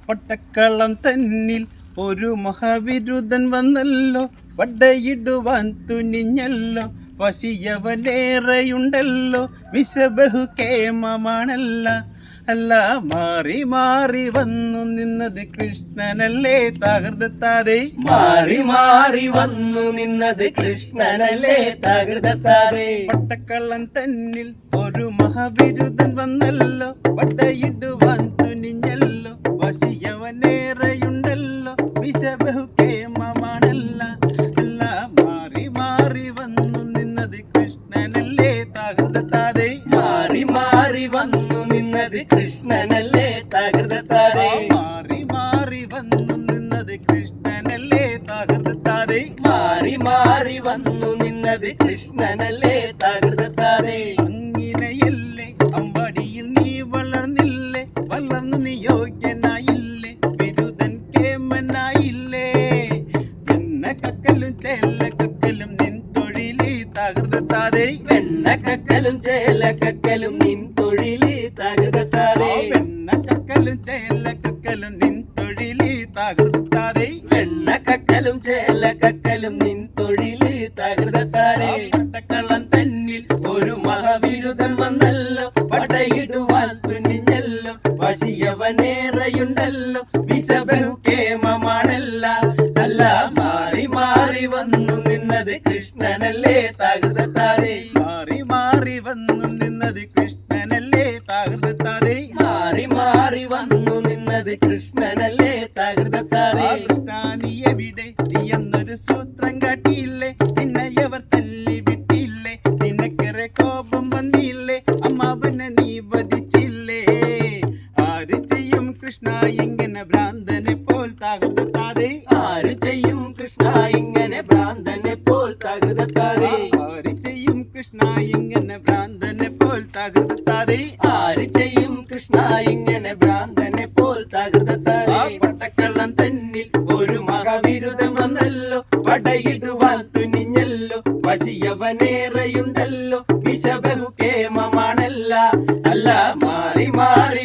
പട്ടക്കളം തന്നിൽ ഒരു മഹാവിരുദ്ധൻ വന്നല്ലോ, പടയിടുവാൻ തുനിഞ്ഞല്ലോ, വശിയവനേറെയുണ്ടല്ലോ, വിശബഹു കേമമാണല്ല. അല്ല മാറി മാറി വന്നു നിന്നത് കൃഷ്ണനല്ലേ തകർത്താതെ, മാറി മാറി വന്നു നിന്നത് കൃഷ്ണനല്ലേ തകർത്താതെ. പട്ടക്കള്ളൻ തന്നിൽ ഒരു മഹാവിരുദ്ധൻ വന്നല്ലോ, പടയിടുവാൻ തുനിഞ്ഞല്ലോ, വശിയവനേറെയുണ്ടല്ലോ, വിശബഹു കേമമാണല്ല. അല്ല മാറി മാറി വന്നു നിന്നത് കൃഷ്ണനല്ലേ തകർത്താതെ, മാറി മാറി വന്നു നിന്നത് കൃഷ്ണനല്ലേ തകർത്താതെ. മാറി മാറി വന്നു നിന്നത് കൃഷ്ണനല്ലേ തകർത്താതെ, മാറി മാറി വന്നു നിന്നത് കൃഷ്ണനല്ലേ തകർത്താതെ. അങ്ങനെയല്ലേ അമ്പടിയിൽ നീ വളർന്നില്ലേ, വളർന്നു നീ യോഗ്യനായില്ലേ, ബിരുദൻ കേമനായില്ലേ. വെണ്ണക്കക്കലും ചേലക്കക്കലും നിൻ തൊഴിലി തകർത്താതെ, വെണ്ണക്കക്കലും ചേലക്കക്കലും നിൻ തൊഴിലി തകർത്താതെ. വെണ്ണക്കക്കലും ചേലക്കക്കലും നിൻ തൊഴിലി തകർത്താതെ, വെണ്ണക്കക്കലും ചേലക്കക്കലും നിൻ തൊഴിലി തകർത്താതെ. പട്ടക്കള്ളൻ തന്നിൽ ഒരു മഹാവിരുദ്ധൻ വന്നല്ലോ, പടയിടുവാൻ തുനിഞ്ഞല്ലോ, വശിയവനേറെയുണ്ടല്ലോ, വിശബഹു കേമമാണല്ല. അല്ല മാറി മാറി വന്നു നിന്നത് കൃഷ്ണനല്ലേ തകർത്താതെ. മാറി മാറി വന്നു നിന്നത് കൃഷ്ണനല്ലേ തകർത്താതെ, മാറി മാറി വന്നു നിന്നത് കൃഷ്ണനല്ലേ തകർത്താതെ. കൃഷ്ണാനി എവിടെ നീ എന്നൊരു സൂത്രം കാട്ടിയില്ലേ, നിന്നയവർ തല്ലി വിട്ടില്ലേ, നിനക്കേറെ കോപം വന്നില്ലേ, അമ്മാവനെ നീ വധിച്ചില്ലേ. ആര് ചെയ്യും കൃഷ്ണ ഇങ്ങനെ ഭ്രാന്തനെ പോൽ തകർത്താതെ, ആര് ചെയ്യും കൃഷ്ണ ഇങ്ങനെ ഭ്രാന്തനെ പോൽ തകർത്താതെ. ആര് ചെയ്യും കൃഷ്ണ ഇങ്ങനെ ഭ്രാന്തനെ പോൽ തകർത്താതെ, ആര് ചെയ്യും കൃഷ്ണ ഇങ്ങനെ ഭ്രാന്തനെ പോൽ തകർത്താതെ. പട്ടക്കള്ളൻ തന്നിൽ ഒരു മഹാവിരുദ്ധൻ വന്നല്ലോ, പടയിടുവാൻ തുനിഞ്ഞല്ലോ, വശിയവനേറെയുണ്ടല്ലോ, വിശബഹു കേമമാണല്ല. അല്ല മാറി മാറി